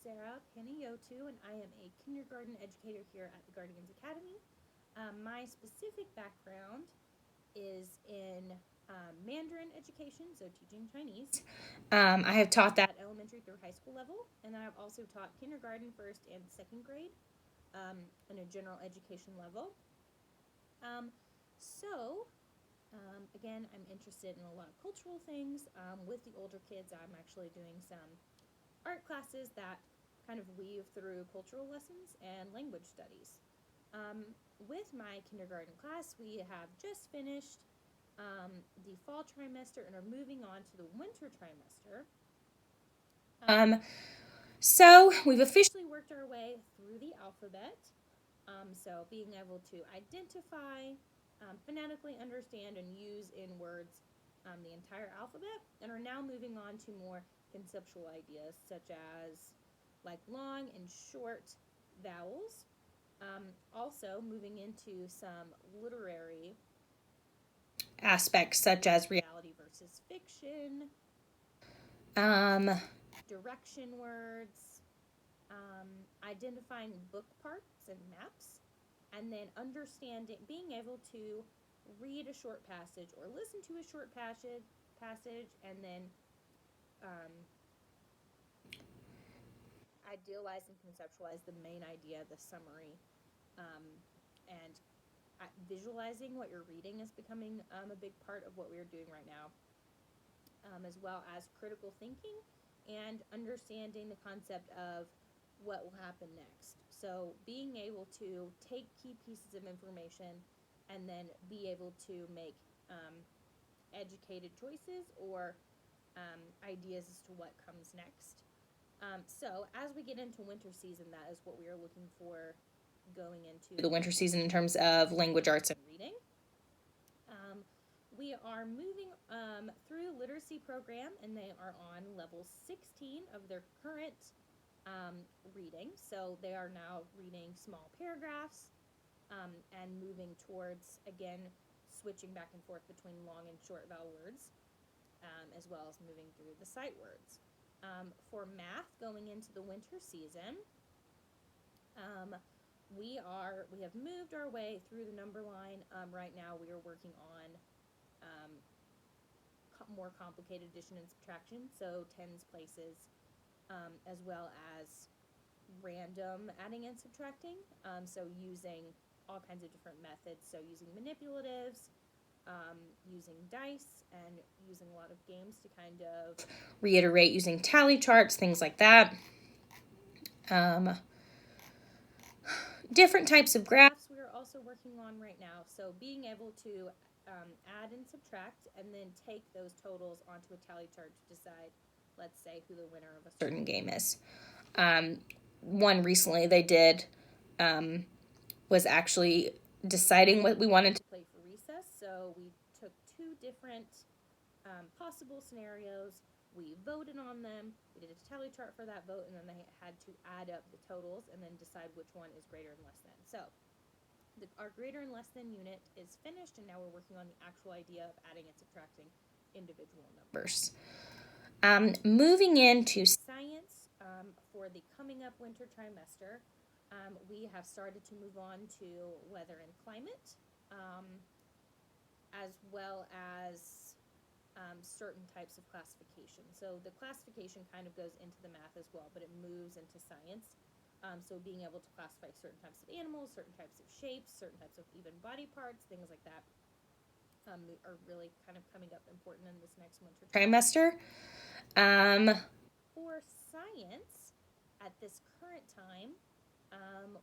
Sarah Panageotou, and I am a kindergarten educator here at the Guardians Academy. My specific background is in Mandarin education, so teaching Chinese. I have taught that elementary through high school level, and I have also taught kindergarten, first, and second grade in a general education level. Again, I'm interested in a lot of cultural things. With the older kids, I'm actually doing some art classes that kind of weave through cultural lessons and language studies. With my kindergarten class, we have just finished the fall trimester and are moving on to the winter trimester. So we've officially worked our way through the alphabet. So being able to identify, phonetically understand, and use in words the entire alphabet, and are now moving on to more conceptual ideas such as like long and short vowels. Also moving into some literary aspects such as reality versus fiction, direction words, identifying book parts and maps, and then being able to read a short passage or listen to a short passage, and then idealize and conceptualize the main idea, the summary, and visualizing what you're reading is becoming a big part of what we're doing right now, as well as critical thinking and understanding the concept of what will happen next. So being able to take key pieces of information and then be able to make educated choices or ideas as to what comes next. So as we get into winter season, that is what we are looking for going into the winter season in terms of language arts and reading. We are moving through the literacy program, and they are on level 16 of their current reading. So they are now reading small paragraphs and moving towards, again, switching back and forth between long and short vowel words, as well as moving through the sight words. For math going into the winter season, we have moved our way through the number line. Right now we are working on more complicated addition and subtraction, so tens, places, as well as random adding and subtracting, so using all kinds of different methods, so using manipulatives, using dice, and using a lot of games to kind of reiterate, using tally charts, things like that. Different types of graphs we are also working on right now, so being able to add and subtract and then take those totals onto a tally chart to decide, let's say, who the winner of a certain game is. One recently they did was actually deciding what we wanted to play for recess. So we took two different possible scenarios. We voted on them. We did a tally chart for that vote, and then they had to add up the totals and then decide which one is greater and less than. So our greater and less than unit is finished, and now we're working on the actual idea of adding and subtracting individual numbers. Moving into science for the coming up winter trimester, we have started to move on to weather and climate, as well as certain types of classification. So the classification kind of goes into the math as well, but it moves into science. So being able to classify certain types of animals, certain types of shapes, certain types of even body parts, things like that, are really kind of coming up important in this next winter trimester. For science, at this current time,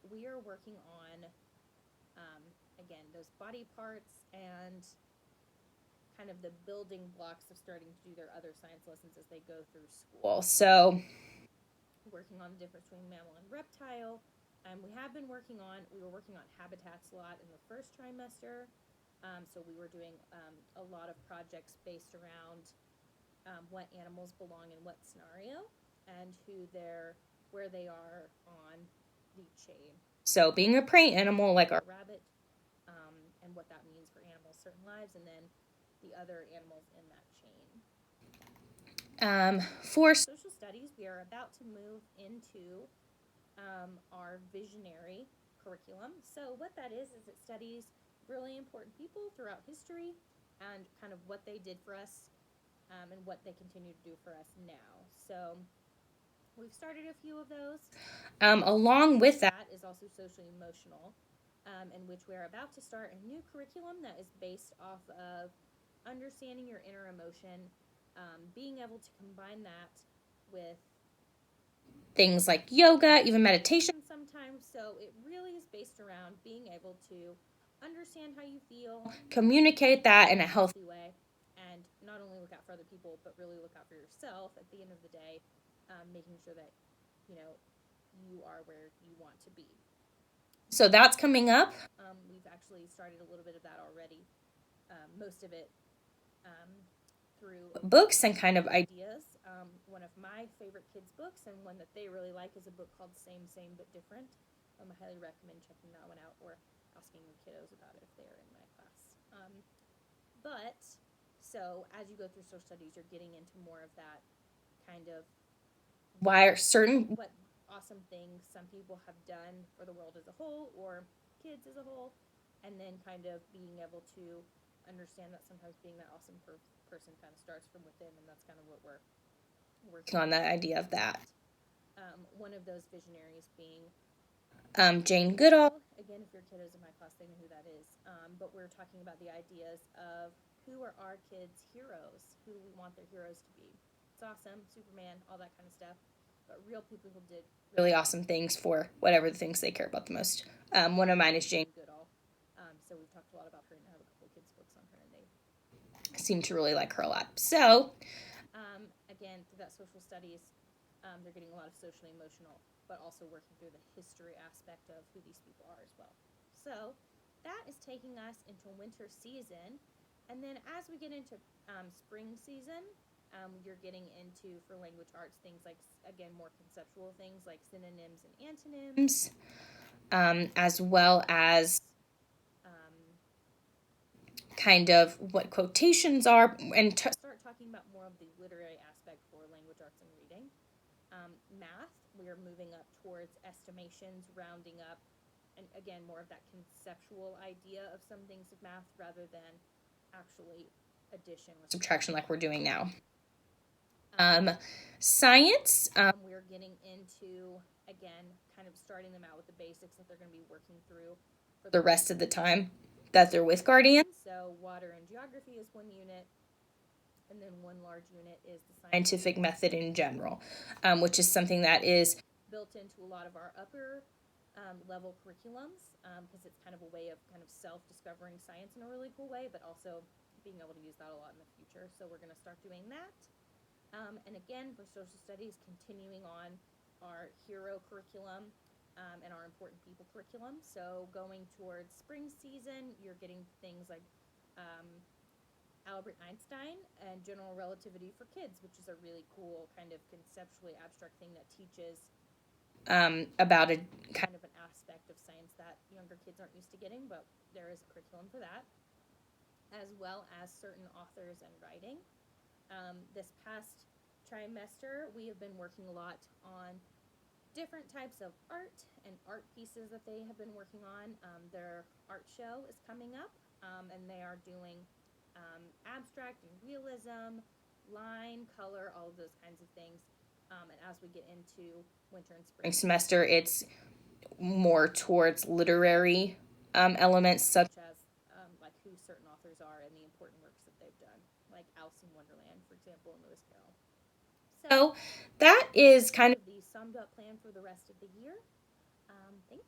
we are working on, again, those body parts and kind of the building blocks of starting to do their other science lessons as they go through school. So working on the difference between mammal and reptile. We were working on habitats a lot in the first trimester. So we were doing a lot of projects based around what animals belong in what scenario and where they are on the chain. So being a prey animal like our rabbit, and what that means for animals' certain lives, and then the other animals in that chain. For social studies, we are about to move into our visionary curriculum. So what that is it studies really important people throughout history and kind of what they did for us and what they continue to do for us now. So we've started a few of those. Along with that is also socially emotional, in which we're about to start a new curriculum that is based off of understanding your inner emotion, being able to combine that with things like yoga, even meditation sometimes. So it really is based around being able to understand how you feel, communicate that in a healthy way, and not only look out for other people, but really look out for yourself at the end of the day, making sure that, you are where you want to be. So that's coming up. We've actually started a little bit of that already. Most of it through books and kind of ideas. One of my favorite kids' books and one that they really like is a book called Same, Same, But Different. I highly recommend checking that one out or asking your kiddos about it if they are in my class. So as you go through social studies, you're getting into more of that kind of what awesome things some people have done for the world as a whole or kids as a whole, and then kind of being able to understand that sometimes being that awesome person kind of starts from within, and that's kind of what we're working on, that idea of that. One of those visionaries being Jane Goodall. Again, if your kiddos in my class, they know who that is. But we're talking about the ideas of who are our kids' heroes, who we want their heroes to be. It's awesome, Superman, all that kind of stuff. But real people who did really awesome things for whatever the things they care about the most. One of mine is Jane Goodall. So we've talked a lot about her, and I have a couple of kids' books on her, and they seem to really like her a lot. So, again, through that social studies, they're getting a lot of socially emotional, but also working through the history aspect of who these people are as well. So that is taking us into winter season. And then as we get into spring season, you're getting into, for language arts, things like, again, more conceptual things like synonyms and antonyms, as well as kind of what quotations are, and start talking about more of the literary aspect for language arts and reading. Math, we are moving up towards estimations, rounding up, and again, more of that conceptual idea of some things of math rather than actually addition or subtraction like we're doing now. Science, we're getting into, again, kind of starting them out with the basics that they're going to be working through for the rest of the time that they're with Guardians. So water and geography is one unit, and then one large unit is the scientific method in general, which is something that is built into a lot of our upper level curriculums, because it's kind of a way of kind of self-discovering science in a really cool way, but also being able to use that a lot in the future. So we're going to start doing that. And again, for social studies, continuing on our hero curriculum and our important people curriculum. So going towards spring season, you're getting things like Albert Einstein and general relativity for kids, which is a really cool kind of conceptually abstract thing that teaches about a kind of an aspect of science that younger kids aren't used to getting, but there is a curriculum for that, as well as certain authors and writing. This past trimester, we have been working a lot on different types of art and art pieces that they have been working on. Their art show is coming up, and they are doing abstract and realism, line, color, all of those kinds of things. And as we get into winter and spring semester, it's more towards literary elements, such as like who certain authors are and the important works that they've done, like Alice in Wonderland, for example, and Lewis Carroll. So that is kind of the summed up plan for the rest of the year. Thanks.